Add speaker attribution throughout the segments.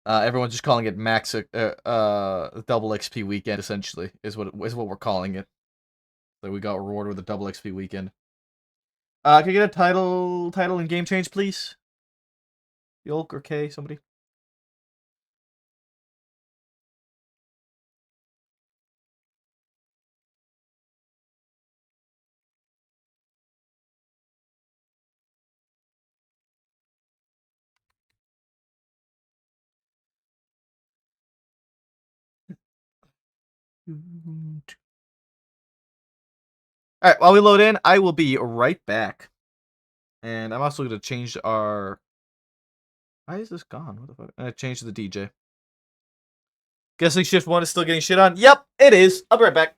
Speaker 1: Everyone's just calling it Max double XP weekend. Essentially, is what we're calling it. So we got rewarded with a double XP weekend. Can I get a title and game change, please? Yolk or K, somebody. All right, while we load in, I will be right back. And I'm also going to change our... Why is this gone? What the fuck? I changed the DJ. Guessing shift 1 is still getting shit on? Yep, it is. I'll be right back.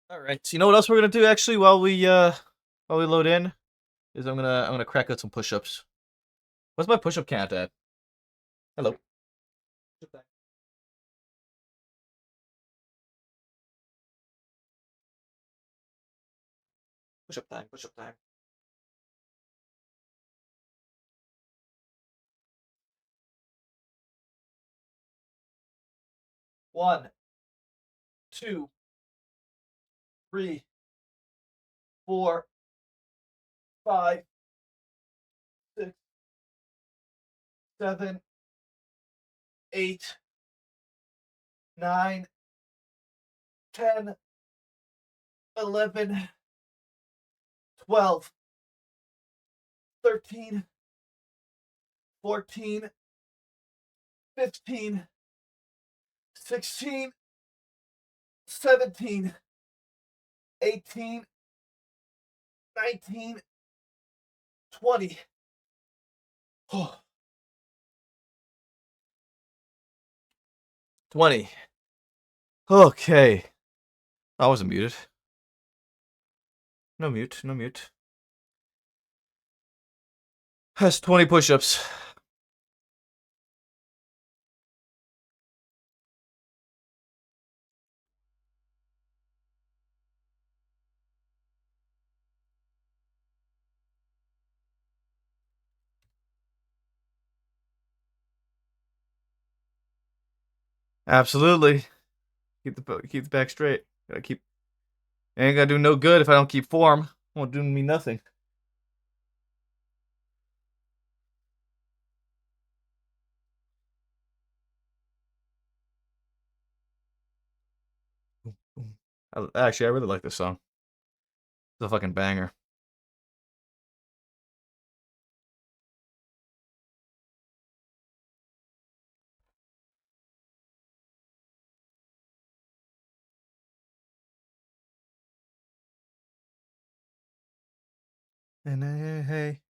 Speaker 1: All right. So you know what else we're gonna do actually while we load in is I'm gonna crack out some push-ups. What's my push-up count at? Hello. Push-up time. Push-up time. One, two, three, 4, 5, 6, 7, 8, 9, 10, 11, 12, 13, 14, 15, 16, 17, 18, 19, 20. Oh. 20. Okay. I wasn't muted. No mute, no mute. That's 20 push-ups. Absolutely. Keep the back straight. Gotta keep. Ain't gonna do no good if I don't keep form. Won't do me nothing. Actually, I really like this song. It's a fucking banger. And hey.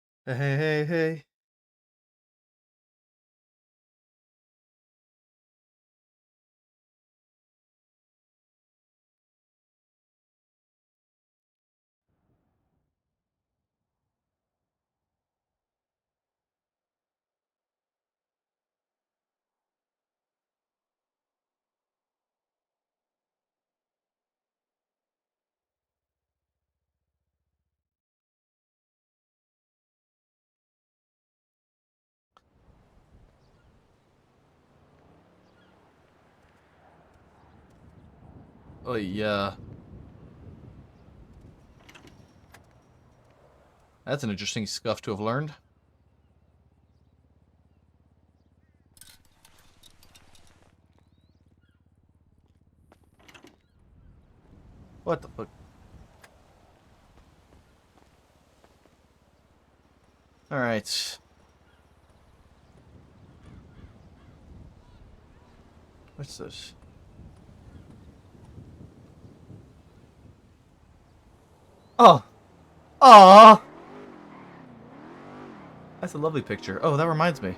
Speaker 1: Oh, yeah. That's an interesting scuff to have learned. What the fuck? Alright. What's this? Oh! Aww! That's a lovely picture. Oh, that reminds me.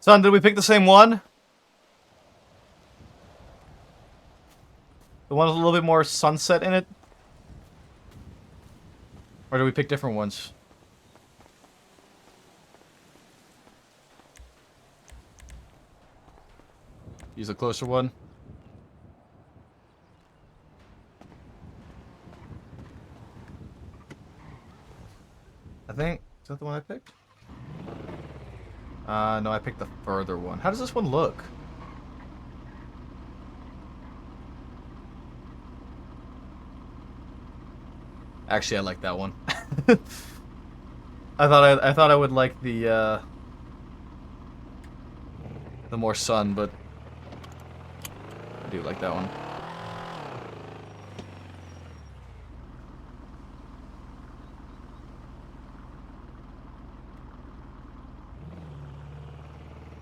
Speaker 1: Son, did we pick the same one? The one with a little bit more sunset in it? Or did we pick different ones? Use a closer one. I think. Is that the one I picked? No, I picked the further one. How does this one look? Actually, I like that one. I thought I would like the more sun, but I do like that one.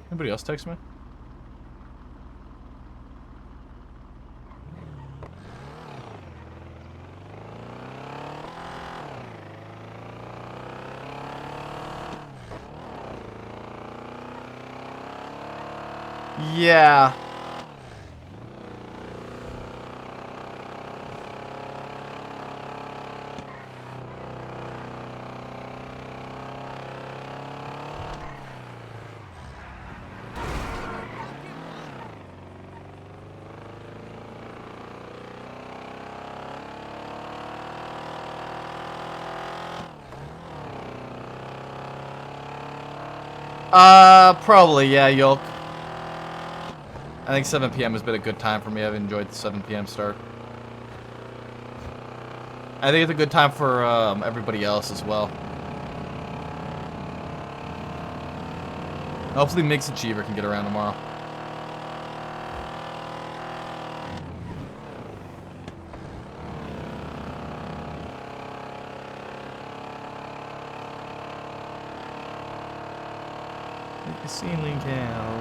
Speaker 1: Anybody else text me? Yeah. Probably, yeah, Yolk. I think 7 p.m. has been a good time for me. I've enjoyed the 7 p.m. start. I think it's a good time for everybody else as well. Hopefully Mix Achiever can get around tomorrow. The ceiling canvas.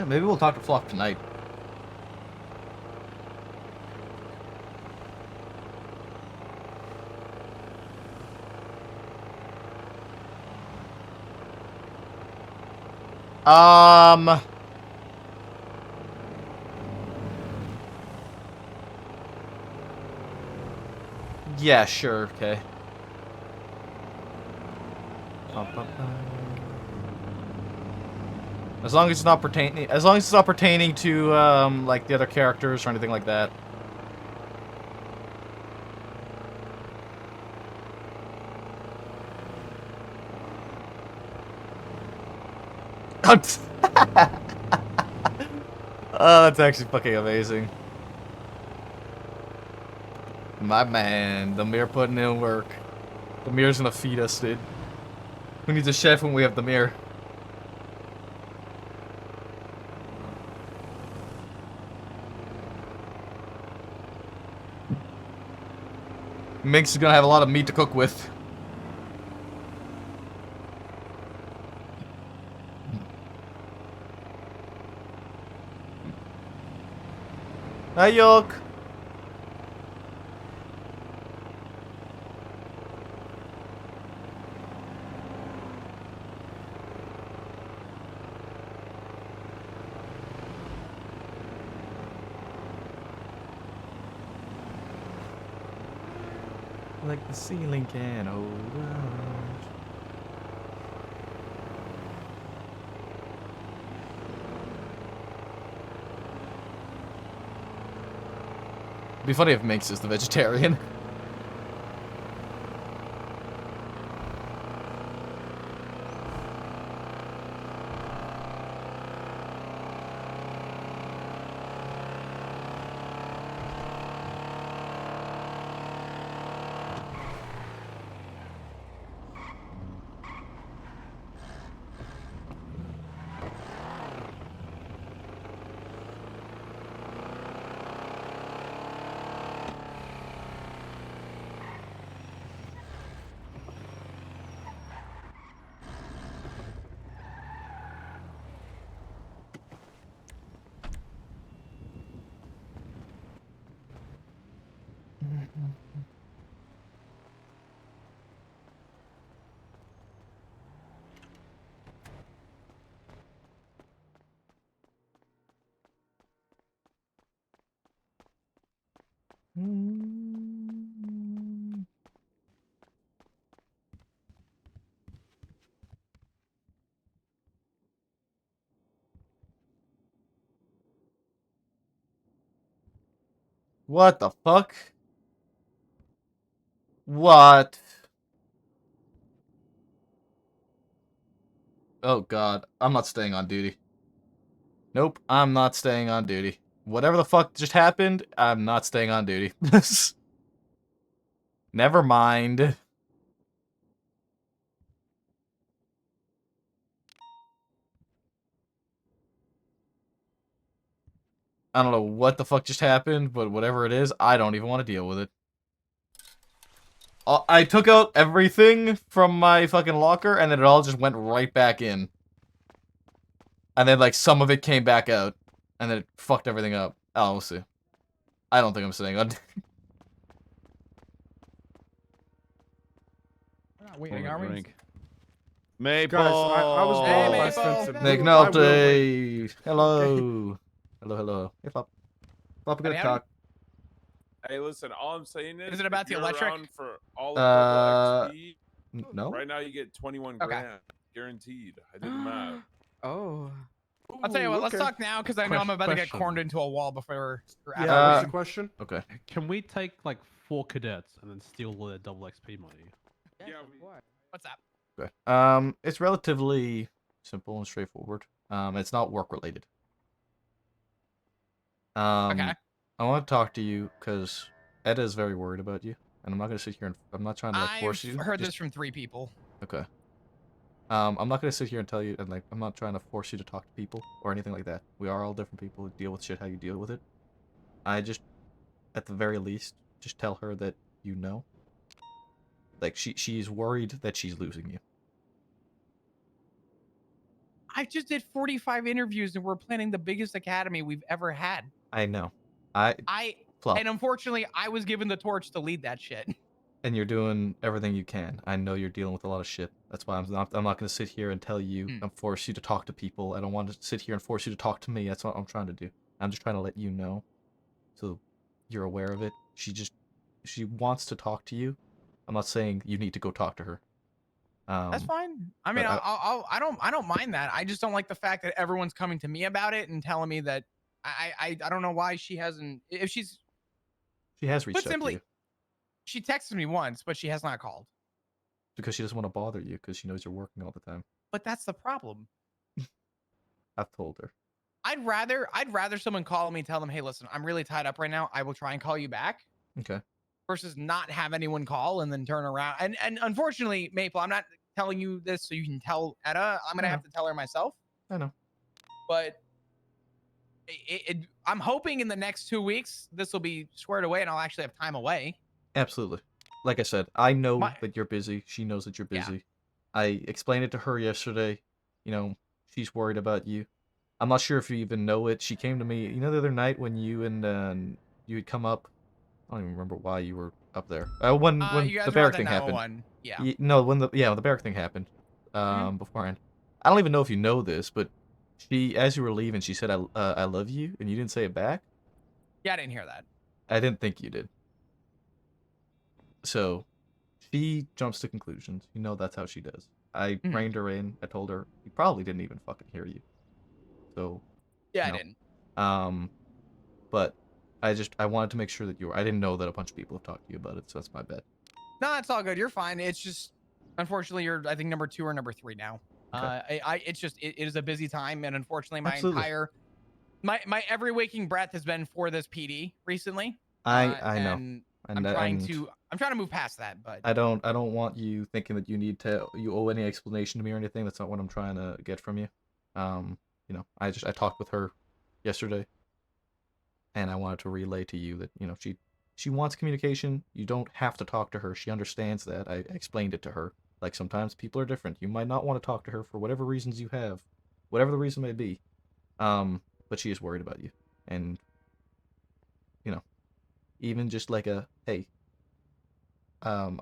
Speaker 1: Maybe we'll talk to Flock tonight. Yeah, sure, okay. As long as it's not pertaining to like the other characters or anything like that. Oh, that's actually fucking amazing. My man, the mirror putting in work. The mirror's gonna feed us, dude. Who needs a chef when we have the mirror? Minx is gonna have a lot of meat to cook with. Hi, York. Like the ceiling can hold us. It'd be funny if Minx is the vegetarian. What the fuck? What? Oh god, I'm not staying on duty. Nope, I'm not staying on duty. Whatever the fuck just happened, I'm not staying on duty. Never mind. I don't know what the fuck just happened, but whatever it is, I don't even want to deal with it. I took out everything from my fucking locker, and then it all just went right back in. And then, like, some of it came back out, and then it fucked everything up. Oh, we'll see. I don't think I'm staying on.
Speaker 2: We're not waiting, are we?
Speaker 3: Maple.
Speaker 4: Guys, I was
Speaker 2: Hey,
Speaker 4: born by
Speaker 2: Maple.
Speaker 4: Spencer.
Speaker 1: Nick
Speaker 4: I will wait.
Speaker 1: Nolte. Hello. Hello, hello. Hey, Flop. Flop, we gotta
Speaker 2: Howdy, howdy.
Speaker 1: talk.
Speaker 3: Hey, listen, all I'm saying is
Speaker 2: it about
Speaker 3: if
Speaker 2: the
Speaker 3: you're
Speaker 2: electric?
Speaker 3: around for all of XP,
Speaker 1: No?
Speaker 3: right now you get 21
Speaker 2: Okay.
Speaker 3: grand. Guaranteed. I did the math.
Speaker 5: Oh.
Speaker 2: I'll tell you what, let's
Speaker 4: okay.
Speaker 2: talk now because I know I'm about to get
Speaker 6: Question.
Speaker 2: corned into a wall before.
Speaker 4: Yeah, what's the question?
Speaker 1: Okay.
Speaker 6: Can we take like 4 cadets and then steal the double XP money?
Speaker 3: Yeah,
Speaker 2: What's up?
Speaker 1: Okay. It's relatively simple and straightforward. It's not work related.
Speaker 2: Okay.
Speaker 1: I want to talk to you because Eda is very worried about you, and I'm not gonna sit here and I'm not trying to like force you.
Speaker 2: I've heard
Speaker 1: Just-
Speaker 2: this from 3 people.
Speaker 1: Okay. I'm not gonna sit here and tell you, and like, I'm not trying to force you to talk to people or anything like that. We are all different people who deal with shit how you deal with it. I just, at the very least, just tell her that you know. Like, she's worried that she's losing you.
Speaker 2: I just did 45 interviews and we're planning the biggest academy we've ever had.
Speaker 1: I know. Flop.
Speaker 2: And unfortunately, I was given the torch to lead that shit.
Speaker 1: And you're doing everything you can. I know you're dealing with a lot of shit. That's why I'm not gonna sit here and tell you and force you to talk to people. I don't want to sit here and force you to talk to me. That's what I'm trying to do. I'm just trying to let you know, so you're aware of it. She wants to talk to you. I'm not saying you need to go talk to her.
Speaker 2: That's fine. I mean,
Speaker 1: but
Speaker 2: I don't mind that. I just don't like the fact that everyone's coming to me about it and telling me that I don't know why she hasn't. If she's
Speaker 1: She has reached
Speaker 2: put
Speaker 1: out
Speaker 2: simply,
Speaker 1: to you
Speaker 2: she texted me once, but she has not called.
Speaker 1: because she doesn't want to bother you because she knows you're working all the time.
Speaker 2: But that's the problem.
Speaker 1: I've told her.
Speaker 2: I'd rather someone call me and tell them, hey, listen, I'm really tied up right now. I will try and call you back.
Speaker 1: Okay.
Speaker 2: Versus not have anyone call and then turn around. And unfortunately, Maple, I'm not telling you this so you can tell Etta. I'm gonna have to tell her myself.
Speaker 1: I know.
Speaker 2: But I'm hoping in the next 2 weeks this will be squared away and I'll actually have time away.
Speaker 1: Absolutely. Like I said, I know
Speaker 2: My-
Speaker 1: that you're busy. She knows that you're
Speaker 2: Yeah.
Speaker 1: busy. I explained it to her yesterday. You know, she's worried about you. I'm not sure if you even know it. She came to me, you know, the other night when you and you had come up. I don't even remember why you were up there. When
Speaker 2: you guys
Speaker 1: the
Speaker 2: are
Speaker 1: barrack
Speaker 2: on
Speaker 1: thing
Speaker 2: the
Speaker 1: happened.
Speaker 2: one. Yeah.
Speaker 1: No, when the barrack thing happened.
Speaker 2: Mhm.
Speaker 1: Beforehand. I don't even know if you know this, but she, as you were leaving, she said, I love you," and you didn't say it back.
Speaker 2: Yeah, I didn't hear that.
Speaker 1: I didn't think you did. So, she jumps to conclusions. You know that's how she does. I
Speaker 2: Mhm.
Speaker 1: reined her in. I told her he probably didn't even fucking hear you. So,
Speaker 2: Yeah,
Speaker 1: No.
Speaker 2: I didn't.
Speaker 1: But I wanted to make sure that you were. I didn't know that a bunch of people have talked to you about it, so that's my bad.
Speaker 2: No, it's all good. You're fine. It's just, unfortunately, you're I think number 2 or number 3 now.
Speaker 1: Okay.
Speaker 2: It's just it is a busy time, and unfortunately, my
Speaker 1: Absolutely.
Speaker 2: entire my every waking breath has been for this PD recently.
Speaker 1: I know.
Speaker 2: And
Speaker 1: And
Speaker 2: I'm trying to move past that, but
Speaker 1: I don't want you thinking that you owe any explanation to me or anything. That's not what I'm trying to get from you. I talked with her yesterday, and I wanted to relay to you that, she wants communication. You don't have to talk to her. She understands that. I explained it to her. Like, sometimes people are different. You might not want to talk to her for whatever reasons you have, whatever the reason may be. But she is worried about you. And, even just like a, hey, I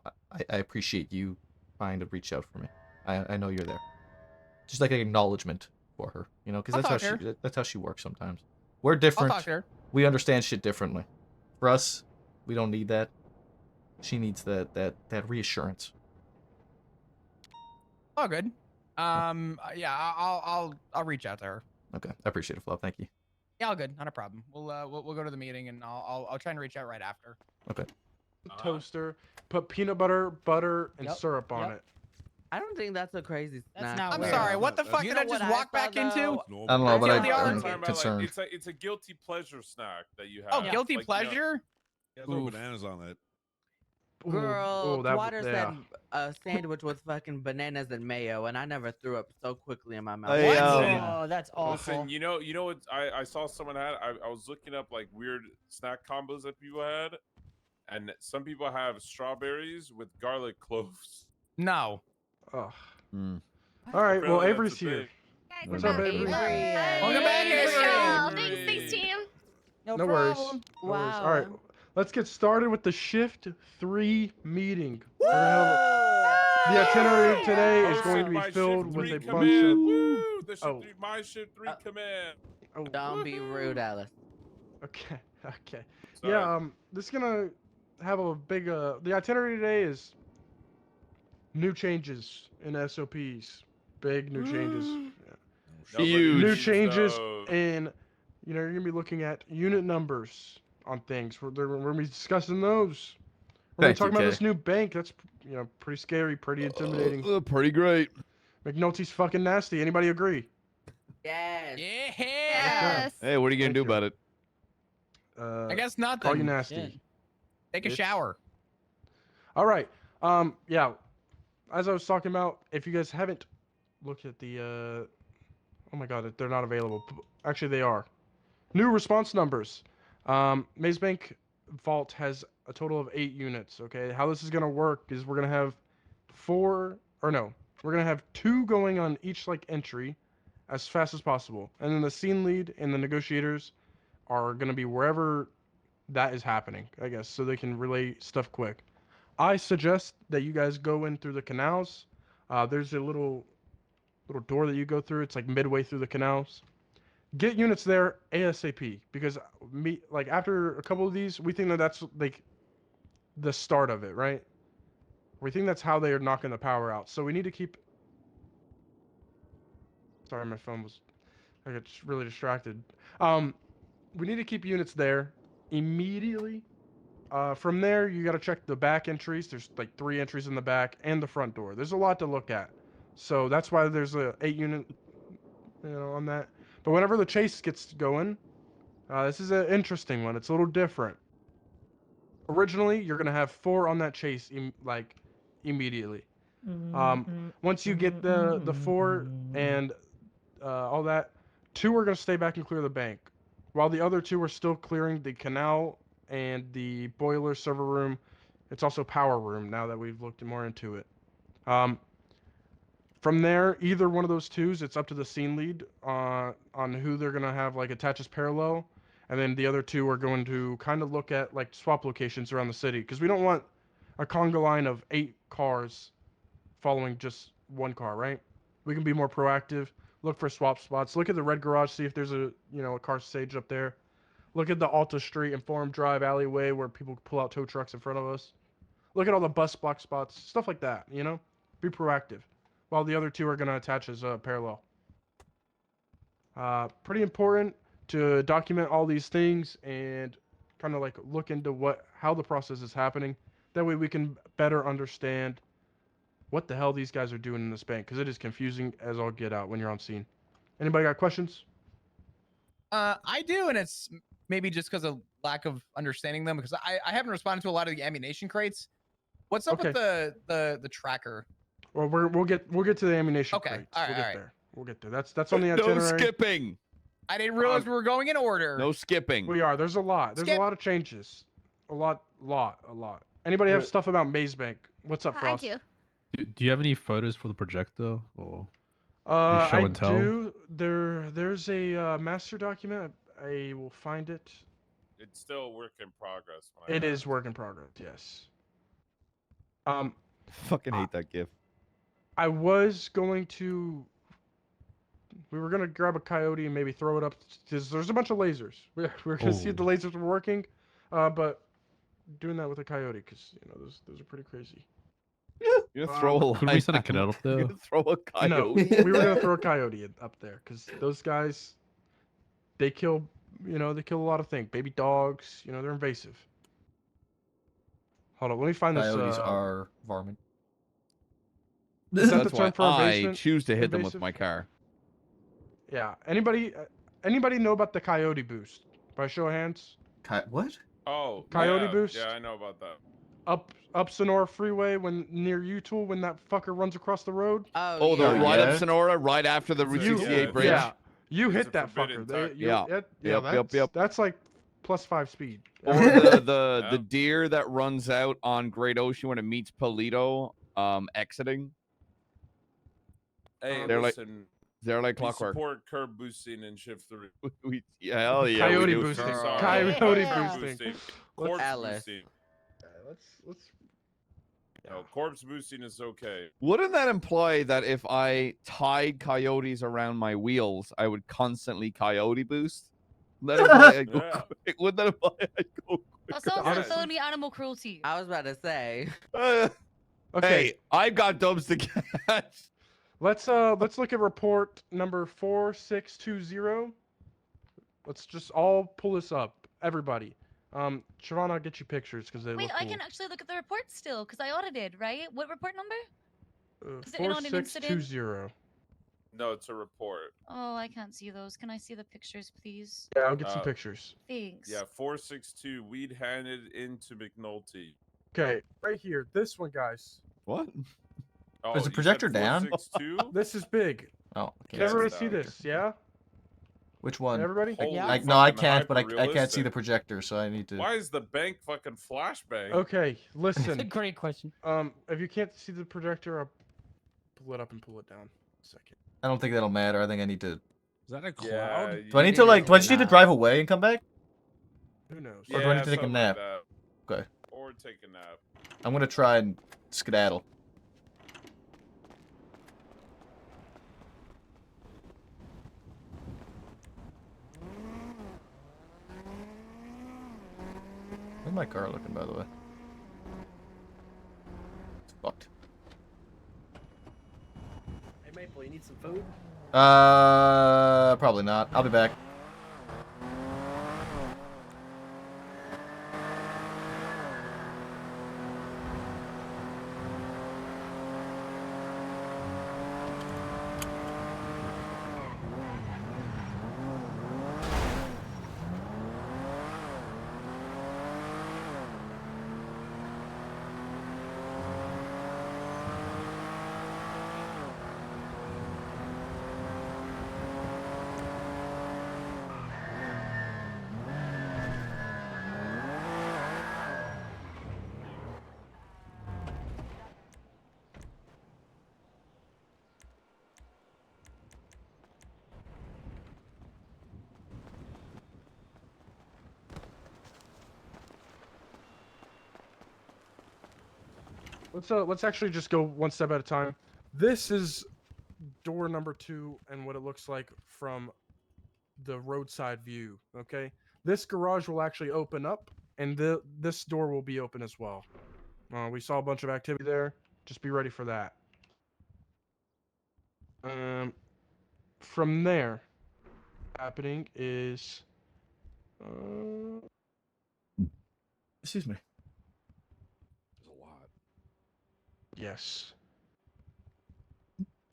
Speaker 1: appreciate you trying to reach out for me. I know you're there. Just like an acknowledgement for her, because
Speaker 2: I'll talk to her.
Speaker 1: that's how she works sometimes. We're
Speaker 2: I'll
Speaker 1: different.
Speaker 2: talk to her.
Speaker 1: We understand shit differently. For us, we don't need that. She needs that reassurance.
Speaker 2: All good. Yeah, I'll reach out to her.
Speaker 1: Okay, I appreciate it, Fluff. Thank you.
Speaker 2: Yeah, all good. Not a problem. We'll go to the meeting and I'll try and reach out right after.
Speaker 1: Okay.
Speaker 4: Toaster, put peanut butter, and
Speaker 5: Yep,
Speaker 4: syrup on
Speaker 5: yep.
Speaker 4: it.
Speaker 7: I don't think that's a crazy
Speaker 5: That's
Speaker 7: snack.
Speaker 5: not
Speaker 2: I'm
Speaker 5: weird.
Speaker 2: sorry.
Speaker 5: No,
Speaker 2: What the fuck
Speaker 7: You
Speaker 2: did
Speaker 7: know
Speaker 2: I just
Speaker 7: what
Speaker 2: walk
Speaker 7: thought,
Speaker 2: back into?
Speaker 7: though?
Speaker 1: I don't know, but
Speaker 2: Guilty
Speaker 1: I'm
Speaker 2: pleasure.
Speaker 1: concerned.
Speaker 3: It's a guilty pleasure snack that you have.
Speaker 2: Oh, guilty
Speaker 3: Like,
Speaker 2: pleasure.
Speaker 8: Yeah, throw bananas on that.
Speaker 7: Girl,
Speaker 4: that
Speaker 7: Twatter
Speaker 4: yeah.
Speaker 7: said a sandwich with fucking bananas and mayo, and I never threw up so quickly in my mouth.
Speaker 1: Hey,
Speaker 5: Oh, that's awful.
Speaker 3: Listen, you know what? I saw someone had. I was looking up like weird snack combos that people had, and some people have strawberries with garlic cloves.
Speaker 2: No.
Speaker 4: Ugh.
Speaker 8: Mm.
Speaker 4: All right, well,
Speaker 3: Apparently that's
Speaker 4: Avery's
Speaker 3: a
Speaker 4: here.
Speaker 3: thing.
Speaker 9: Guys,
Speaker 4: What's
Speaker 9: I
Speaker 4: up,
Speaker 9: got
Speaker 4: Avery?
Speaker 2: Welcome back,
Speaker 9: Hey,
Speaker 2: Avery.
Speaker 9: y'all.
Speaker 3: Avery.
Speaker 9: Thanks, team.
Speaker 5: No
Speaker 4: No worries.
Speaker 5: problem.
Speaker 4: No worries.
Speaker 7: Wow.
Speaker 4: All right, let's get started with the Shift 3 meeting. We're gonna have the itinerary today is going to be
Speaker 3: Hosted by
Speaker 4: filled
Speaker 3: Shift
Speaker 4: with
Speaker 3: 3
Speaker 4: a bunch
Speaker 3: Command.
Speaker 4: of.
Speaker 3: Woo! The Shift
Speaker 4: Oh.
Speaker 3: 3, my Shift 3 command.
Speaker 4: Oh,
Speaker 7: Don't be rude, Alice.
Speaker 4: okay, okay.
Speaker 3: Sorry.
Speaker 4: Yeah, this is gonna have a big. The itinerary today is new changes in SOPs. Big new changes.
Speaker 3: Nobody
Speaker 4: New
Speaker 3: needs
Speaker 4: changes
Speaker 3: those.
Speaker 4: in, you're gonna be looking at unit numbers on things. We're gonna be discussing those. We're gonna be
Speaker 1: Thank you,
Speaker 4: talking about
Speaker 1: Kay.
Speaker 4: this new bank. That's pretty scary, pretty intimidating.
Speaker 8: Pretty great.
Speaker 4: McNulty's fucking nasty. Anybody agree?
Speaker 7: Yes.
Speaker 2: Yeah.
Speaker 9: Yes.
Speaker 8: Hey, what are you gonna
Speaker 4: Thank
Speaker 8: do
Speaker 4: you.
Speaker 8: about it?
Speaker 2: I guess
Speaker 4: Call you
Speaker 2: nothing.
Speaker 4: nasty.
Speaker 5: Shit.
Speaker 2: Take a
Speaker 4: bitch.
Speaker 2: shower.
Speaker 4: All right. Yeah. As I was talking about, if you guys haven't looked at the, oh my God, they're not available. Actually, they are. New response numbers. Maze Bank Vault has a total of 8 units. Okay, how this is gonna work is we're gonna have we're gonna have 2 going on each entry, as fast as possible, and then the scene lead and the negotiators are gonna be wherever that is happening, I guess, so they can relay stuff quick. I suggest that you guys go in through the canals. There's a little door that you go through. It's like midway through the canals. Get units there ASAP, because after a couple of these, we think that that's like the start of it, right? We think that's how they are knocking the power out. So we need to keep. Sorry, my phone was. I got really distracted. We need to keep units there immediately. From there, you got to check the back entries. There's like 3 entries in the back and the front door. There's a lot to look at. So that's why there's a 8 unit, on that. But whenever the chase gets going, this is an interesting one. It's a little different. Originally, you're gonna have 4 on that chase, immediately. Once you get the 4 and all that, 2 are gonna stay back and clear the bank, while the other 2 are still clearing the canal and the boiler server room. It's also power room now that we've looked more into it. From there, either one of those 2s, it's up to the scene lead on who they're gonna have like attach as parallel, and then the other 2 are going to kind of look at like swap locations around the city, because we don't want a conga line of 8 cars following just one car, right? We can be more proactive. Look for swap spots. Look at the red garage, see if there's a car staged up there. Look at the Alta Street and Forum Drive alleyway where people pull out tow trucks in front of us. Look at all the bus block spots, stuff like that. Be proactive. While the other 2 are gonna attach as parallel. Pretty important to document all these things and kind of like look into how the process is happening. That way we can better understand what the hell these guys are doing in this bank, because it is confusing as all get out when you're on scene. Anybody got questions?
Speaker 2: I do, and it's maybe just because of lack of understanding them, because I haven't responded to a lot of the ammunition crates. What's up with the tracker?
Speaker 4: Well, we'll get to the ammunition
Speaker 2: Okay,
Speaker 4: crates.
Speaker 2: all right,
Speaker 4: We'll
Speaker 2: all
Speaker 4: get
Speaker 2: right.
Speaker 4: there. We'll get there. That's on the
Speaker 8: No
Speaker 4: itinerary.
Speaker 8: skipping.
Speaker 2: I didn't realize we were going in order.
Speaker 8: No skipping.
Speaker 4: We are. There's a lot. There's a
Speaker 2: Skip.
Speaker 4: lot of changes. A lot. Anybody have
Speaker 6: Wait.
Speaker 4: stuff about Maze Bank? What's up,
Speaker 9: I
Speaker 4: Frost?
Speaker 9: do.
Speaker 6: Do you have any photos for the projector? Or show
Speaker 4: I
Speaker 6: and tell?
Speaker 4: do. There's a master document. I will find it.
Speaker 3: It's still a work in progress. when I
Speaker 4: It is
Speaker 3: asked.
Speaker 4: work in progress. Yes.
Speaker 8: Fucking hate that gif.
Speaker 4: I was going to. We were gonna grab a coyote and maybe throw it up, because there's a bunch of lasers. We're gonna see if the lasers were working, but doing that with a coyote, because those are pretty crazy.
Speaker 8: You're gonna throw a
Speaker 6: Could we send a cadet up
Speaker 8: You're
Speaker 6: there?
Speaker 8: gonna throw a
Speaker 4: No,
Speaker 8: coyote.
Speaker 4: we were gonna throw a coyote up there, because those guys, they kill, they kill a lot of things. Baby dogs, they're invasive. Hold on, let me find this.
Speaker 1: Coyotes are varmint.
Speaker 4: Is that the
Speaker 8: That's why
Speaker 4: term for
Speaker 8: I
Speaker 4: invasive?
Speaker 8: choose to hit them with
Speaker 4: Invasive?
Speaker 8: my car.
Speaker 4: Yeah. Anybody know about the coyote boost? By show of hands.
Speaker 1: What?
Speaker 3: Oh,
Speaker 4: Coyote
Speaker 3: yeah,
Speaker 4: boost?
Speaker 3: Yeah, I know about that.
Speaker 4: Up Sonora Freeway when near Utool when that fucker runs across the road.
Speaker 8: Oh, the
Speaker 1: yeah.
Speaker 8: right
Speaker 1: Yeah.
Speaker 8: up Sonora, right after the Route
Speaker 3: You-
Speaker 8: 68
Speaker 3: yeah,
Speaker 8: bridge.
Speaker 4: Yeah, you
Speaker 3: It's
Speaker 4: hit
Speaker 3: a
Speaker 4: that
Speaker 3: forbidden
Speaker 4: fucker.
Speaker 3: target.
Speaker 8: Yep.
Speaker 4: That's like +5 speed.
Speaker 8: Or the
Speaker 3: Yep.
Speaker 8: deer that runs out on Great Ocean when it meets Polito, exiting.
Speaker 3: Hey,
Speaker 8: They're like-
Speaker 3: listen,
Speaker 8: They're like
Speaker 3: we
Speaker 8: clockwork.
Speaker 3: support curb boosting in shift 3.
Speaker 8: Yeah, hell yeah. we
Speaker 4: Coyote
Speaker 8: do.
Speaker 4: boosting.
Speaker 3: Sorry.
Speaker 4: Coyote
Speaker 9: Yeah.
Speaker 4: boosting.
Speaker 3: Corpse
Speaker 7: Alice.
Speaker 3: boosting.
Speaker 4: Let's.
Speaker 3: No, corpse boosting is okay.
Speaker 8: Wouldn't that imply that if I tied coyotes around my wheels, I would constantly coyote boost? Would that imply I'd go
Speaker 3: Yeah.
Speaker 8: quick? Would that imply I'd go
Speaker 9: That sounds like
Speaker 3: Honestly.
Speaker 9: felony animal cruelty.
Speaker 7: I was about to say.
Speaker 8: quick?
Speaker 4: Okay.
Speaker 8: Hey, I've got dubs to catch.
Speaker 4: Let's look at report number 4620. Let's just all pull this up, everybody. Siobhan, I'll get you pictures because they
Speaker 9: Wait,
Speaker 4: look
Speaker 9: I
Speaker 4: cool.
Speaker 9: can actually look at the report still because I audited, right? What report number? Is it on an
Speaker 4: 4620.
Speaker 3: No, it's a report.
Speaker 9: Oh, I can't see those. Can I see the pictures, please?
Speaker 4: Yeah, I'll get some
Speaker 3: Uh,
Speaker 4: pictures.
Speaker 9: Thanks.
Speaker 3: Yeah, 462 weed handed into McNulty.
Speaker 4: Okay, right here, this one, guys.
Speaker 8: What?
Speaker 3: Oh,
Speaker 1: Is the
Speaker 3: you said
Speaker 1: projector down?
Speaker 3: 462?
Speaker 4: This is big.
Speaker 1: Oh,
Speaker 4: Can
Speaker 3: Yeah,
Speaker 4: everybody
Speaker 3: it's
Speaker 4: see
Speaker 3: down.
Speaker 4: this? Yeah,
Speaker 1: Which one?
Speaker 4: everybody.
Speaker 3: Holy
Speaker 5: Yeah.
Speaker 1: No, I
Speaker 3: fucking
Speaker 1: can't. But I can't see
Speaker 3: hyper-realistic.
Speaker 1: the projector, so I need to.
Speaker 3: Why is the bank fucking flashbang?
Speaker 4: Okay,
Speaker 5: That's a
Speaker 4: listen.
Speaker 5: great question.
Speaker 4: If you can't see the projector, I'll pull it up and pull it down. A second.
Speaker 1: I don't think that'll matter. I think I need to.
Speaker 8: Is that a cloud?
Speaker 3: Yeah,
Speaker 1: Do I need to
Speaker 7: need
Speaker 1: like?
Speaker 7: to
Speaker 1: Do I just need to
Speaker 7: not.
Speaker 1: drive away and come back?
Speaker 4: Who knows?
Speaker 1: Or do I need to take a
Speaker 3: something
Speaker 1: nap?
Speaker 3: Like that.
Speaker 1: Okay.
Speaker 3: Or take a nap.
Speaker 1: I'm gonna try and skedaddle. Where's my car looking, by the way? It's fucked.
Speaker 5: Hey, Maple, you need some food?
Speaker 1: Probably not. I'll be back.
Speaker 4: let's actually just go one step at a time. This is door number 2 and what it looks like from the roadside view. Okay, this garage will actually open up, and this door will be open as well. We saw a bunch of activity there. Just be ready for that. From there, happening is.
Speaker 1: Excuse me.
Speaker 3: There's a lot.
Speaker 4: Yes.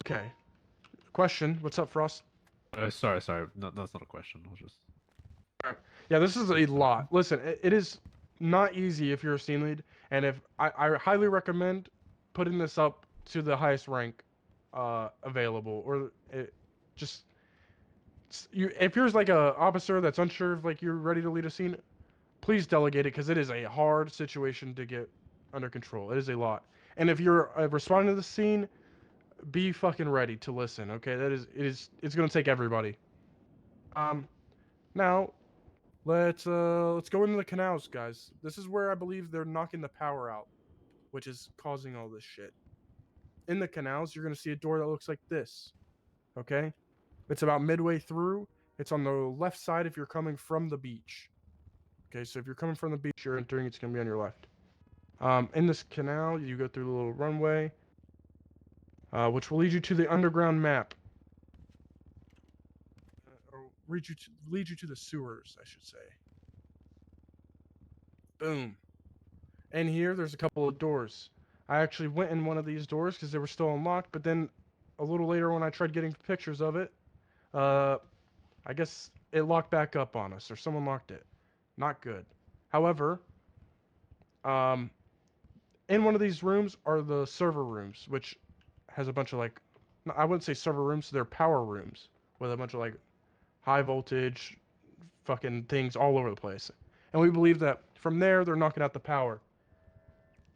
Speaker 4: Okay. Question. What's up, Frost?
Speaker 6: Sorry. No, that's not a question. I was just.
Speaker 4: Yeah, this is a lot. Listen, it is not easy if you're a scene lead, and if I highly recommend putting this up to the highest rank available, or just if you're like a officer that's unsure if like you're ready to lead a scene, please delegate it because it is a hard situation to get under control. It is a lot, and if you're responding to the scene, be fucking ready to listen. Okay, it's gonna take everybody. Now. Let's go into the canals, guys. This is where I believe they're knocking the power out, which is causing all this shit. In the canals, you're gonna see a door that looks like this. Okay? It's about midway through. It's on the left side if you're coming from the beach. Okay, so if you're coming from the beach, you're entering, it's gonna be on your left. In this canal, you go through the little runway, which will lead you to the underground map. Or lead you to the sewers, I should say. Boom. And here, there's a couple of doors. I actually went in one of these doors because they were still unlocked, but then a little later when I tried getting pictures of it, I guess it locked back up on us, or someone locked it. Not good. However, in one of these rooms are the server rooms, which has a bunch of like, I wouldn't say server rooms, they're power rooms with a bunch of like high voltage fucking things all over the place. And we believe that from there, they're knocking out the power.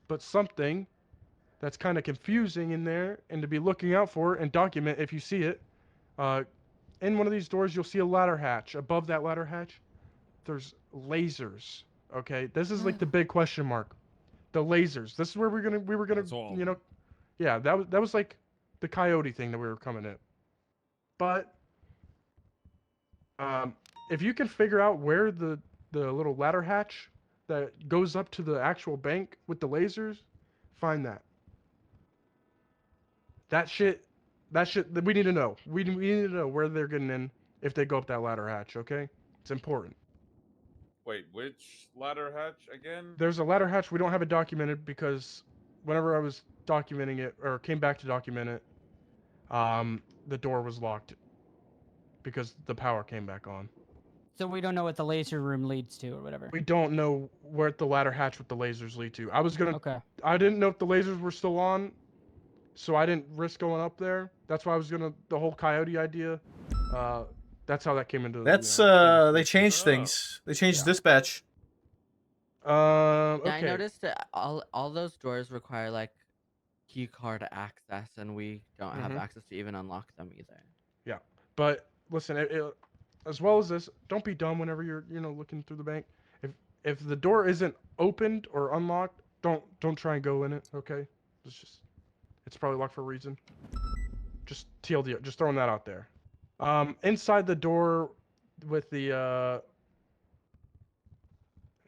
Speaker 4: But something that's kind of confusing in there and to be looking out for and document if you see it. In one of these doors, you'll see a ladder hatch. Above that ladder hatch, there's lasers. Okay, this is like the big question mark. The lasers. This is where we were gonna, you know, yeah, that was like the coyote thing that we were coming at. But if you can figure out where the little ladder hatch that goes up to the actual bank with the lasers, find that. That shit, we need to know. We need to know where they're getting in if they go up that ladder hatch, okay? It's important.
Speaker 3: Wait, which ladder hatch again?
Speaker 4: There's a ladder hatch we don't have it documented because whenever I was documenting it, or came back to document it, the door was locked because the power came back on.
Speaker 10: So we don't know what the laser room leads to or whatever.
Speaker 4: We don't know where the ladder hatch with the lasers lead to.
Speaker 10: Okay.
Speaker 4: I didn't know if the lasers were still on, so I didn't risk going up there. That's why I was the whole coyote idea. That's how that came into.
Speaker 1: That's they changed things. They changed dispatch.
Speaker 4: Okay.
Speaker 7: Yeah, I noticed that all those doors require like key card access, and we don't have access to even unlock them either.
Speaker 4: Yeah, but listen, as well as this, don't be dumb whenever you're looking through the bank. If the door isn't opened or unlocked, don't try and go in it. Okay, it's probably locked for a reason. Just TLDR, just throwing that out there. Inside the door with the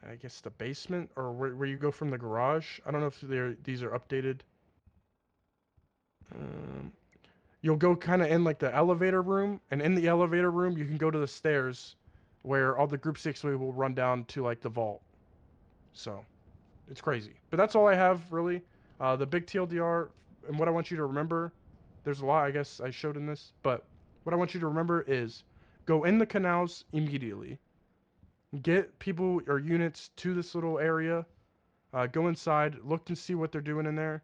Speaker 4: I guess the basement or where you go from the garage. I don't know if these are updated. You'll go kind of in like the elevator room, and in the elevator room you can go to the stairs where all the group 6 will run down to like the vault. So it's crazy, but that's all I have really. The big TLDR and what I want you to remember, there's a lot I guess I showed in this, but what I want you to remember is go in the canals immediately. Get people or units to this little area. Go inside, look and see what they're doing in there.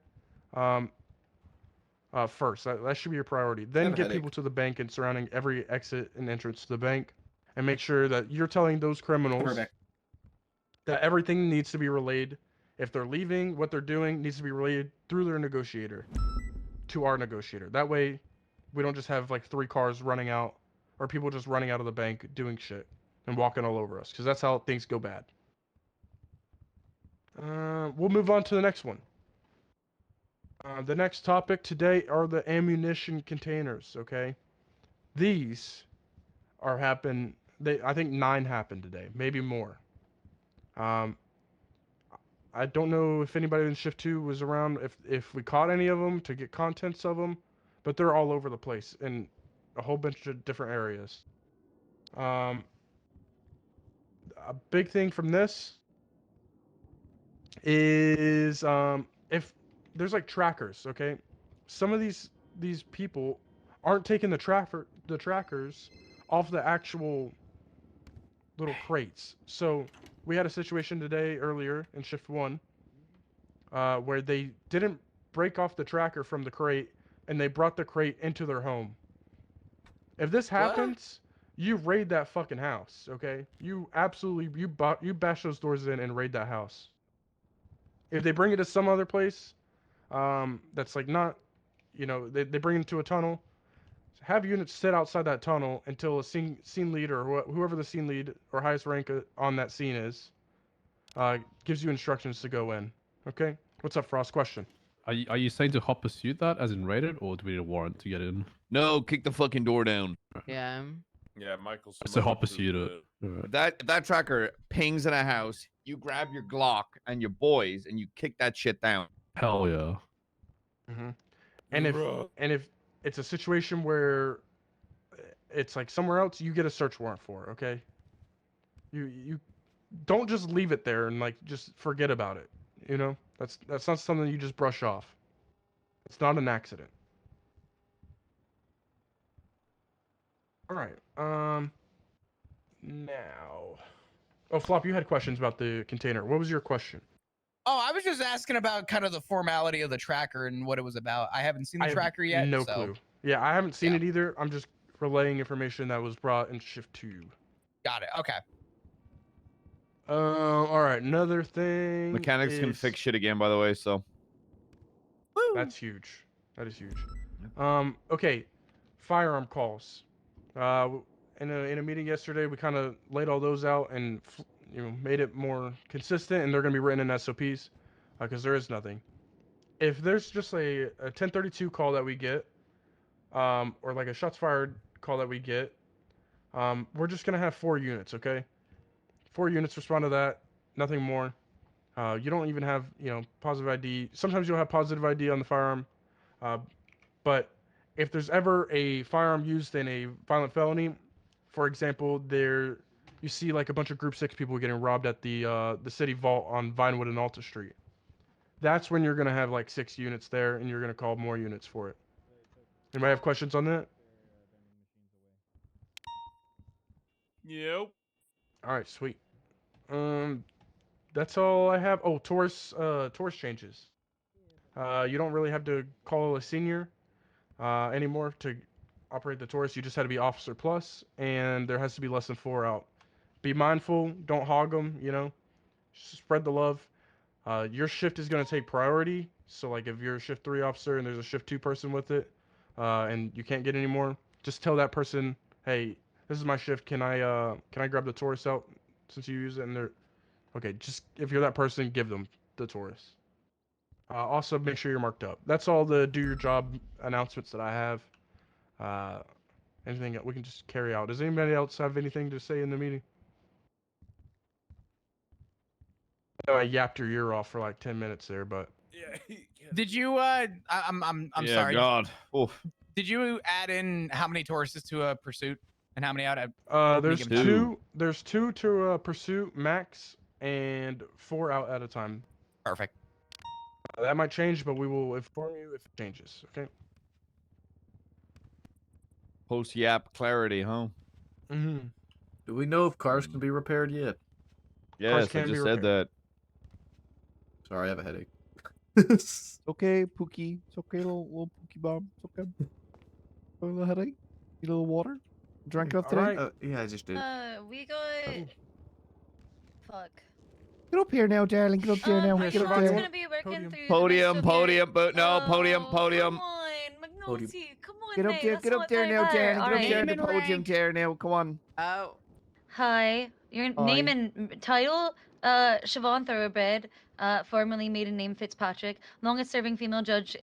Speaker 4: First, that should be your priority. Then get people to the bank and surrounding every exit and entrance to the bank, and make sure that you're telling those criminals that everything needs to be relayed. If they're leaving, what they're doing needs to be relayed through their negotiator to our negotiator. That way, we don't just have like 3 cars running out, or people just running out of the bank doing shit and walking all over us, because that's how things go bad. We'll move on to the next one. The next topic today are the ammunition containers. Okay, these I think 9 happened today, maybe more. I don't know if anybody in shift 2 was around, if we caught any of them to get contents of them, but they're all over the place in a whole bunch of different areas. A big thing from this is if there's like trackers, okay? Some of these people aren't taking the trackers off the actual little crates. So we had a situation today earlier in shift 1 where they didn't break off the tracker from the crate and they brought the crate into their home. If this happens, you raid that fucking house, okay? You absolutely you bash those doors in and raid that house. If they bring it to some other place, that's like not, they bring it to a tunnel. Have units sit outside that tunnel until a scene leader or whoever the scene lead or highest rank on that scene is, gives you instructions to go in. Okay? What's up, Frost? Question.
Speaker 6: Are you saying to hot pursuit that as in raided, or do we need a warrant to get in?
Speaker 8: No, kick the fucking door down.
Speaker 7: Yeah.
Speaker 3: Yeah, Michael.
Speaker 6: So hot pursuit it.
Speaker 8: If that tracker pings in a house, you grab your Glock and your boys and you kick that shit down.
Speaker 6: Hell yeah.
Speaker 4: And if it's a situation where it's like somewhere else, you get a search warrant for, okay? You don't just leave it there and like just forget about it. That's not something you just brush off. It's not an accident. All right. Now. Oh, Flop, you had questions about the container. What was your question?
Speaker 2: Oh, I was just asking about kind of the formality of the tracker and what it was about. I haven't seen the tracker yet.
Speaker 4: No
Speaker 2: so.
Speaker 4: clue. Yeah, I haven't seen it either. I'm just relaying information that was brought in shift 2.
Speaker 2: Got it. Okay.
Speaker 4: All right. Another thing.
Speaker 8: Mechanics can fix shit again, by the way. So.
Speaker 4: That's huge. That is huge. Okay. Firearm calls. In a meeting yesterday, we kind of laid all those out and made it more consistent, and they're gonna be written in SOPs, because there is nothing. If there's just a 1032 call that we get, or like a shots fired call that we get, we're just gonna have 4 units, okay? 4 units respond to that, nothing more. You don't even have, positive ID. Sometimes you'll have positive ID on the firearm, but if there's ever a firearm used in a violent felony, for example, you see like a bunch of Group 6 people getting robbed at the city vault on Vinewood and Alta Street. That's when you're gonna have like 6 units there, and you're gonna call more units for it. Anybody have questions on that?
Speaker 3: Yep.
Speaker 4: All right, sweet. That's all I have. Oh, Taurus changes. You don't really have to call a senior anymore to operate the Taurus. You just had to be Officer Plus, and there has to be less than 4 out. Be mindful. Don't hog them. Spread the love. Your shift is going to take priority. So, like, if you're a shift 3 officer and there's a shift 2 person with it, and you can't get any more, just tell that person, hey, this is my shift. Can I grab the Taurus out since you use it? And they're okay. Just if you're that person, give them the Taurus. Also, make sure you're marked up. That's all the do your job announcements that I have. Anything we can just carry out. Does anybody else have anything to say in the meeting? I know I yapped your ear off for like 10 minutes there, but.
Speaker 3: Yeah.
Speaker 2: Did you? I'm
Speaker 8: Yeah,
Speaker 2: sorry.
Speaker 8: God. Oof.
Speaker 2: Did you add in how many Tauruses to a pursuit and how many out at?
Speaker 4: There's
Speaker 2: given time?
Speaker 4: 2. There's 2 to pursuit max and 4 out at a time.
Speaker 2: Perfect.
Speaker 4: That might change, but we will inform you if it changes. Okay.
Speaker 8: Post yap clarity, huh?
Speaker 4: Mm-hmm.
Speaker 1: Do we know if cars can be repaired yet?
Speaker 8: Yes, I
Speaker 4: can be
Speaker 8: just said
Speaker 4: repaired.
Speaker 8: that.
Speaker 1: Sorry, I have a headache.
Speaker 8: It's okay, Pookie. It's okay, little Pookie Bomb. It's okay. A little headache. Need a little water. Drank enough today.
Speaker 4: Alright.
Speaker 1: Yeah, I just did.
Speaker 9: We got. Fuck.
Speaker 8: Get up here now, darling. Get up there now.
Speaker 9: Are
Speaker 8: Get
Speaker 9: you
Speaker 8: up
Speaker 9: guys
Speaker 8: there.
Speaker 9: gonna be working through
Speaker 8: Podium,
Speaker 9: the rest of
Speaker 8: podium, but no,
Speaker 9: your...
Speaker 8: podium, podium.
Speaker 9: Come on, McNulty, come on,
Speaker 8: Get up
Speaker 9: mate,
Speaker 8: there,
Speaker 9: that's
Speaker 8: get up
Speaker 9: not
Speaker 8: there
Speaker 9: very
Speaker 8: now,
Speaker 9: hard.
Speaker 8: darling. Get up
Speaker 9: Alright.
Speaker 8: there in the podium chair now. Come on.
Speaker 7: Oh.
Speaker 9: Hi, your name and title? Siobhan Thoroughbred, formerly maiden name Fitzpatrick, longest serving female judge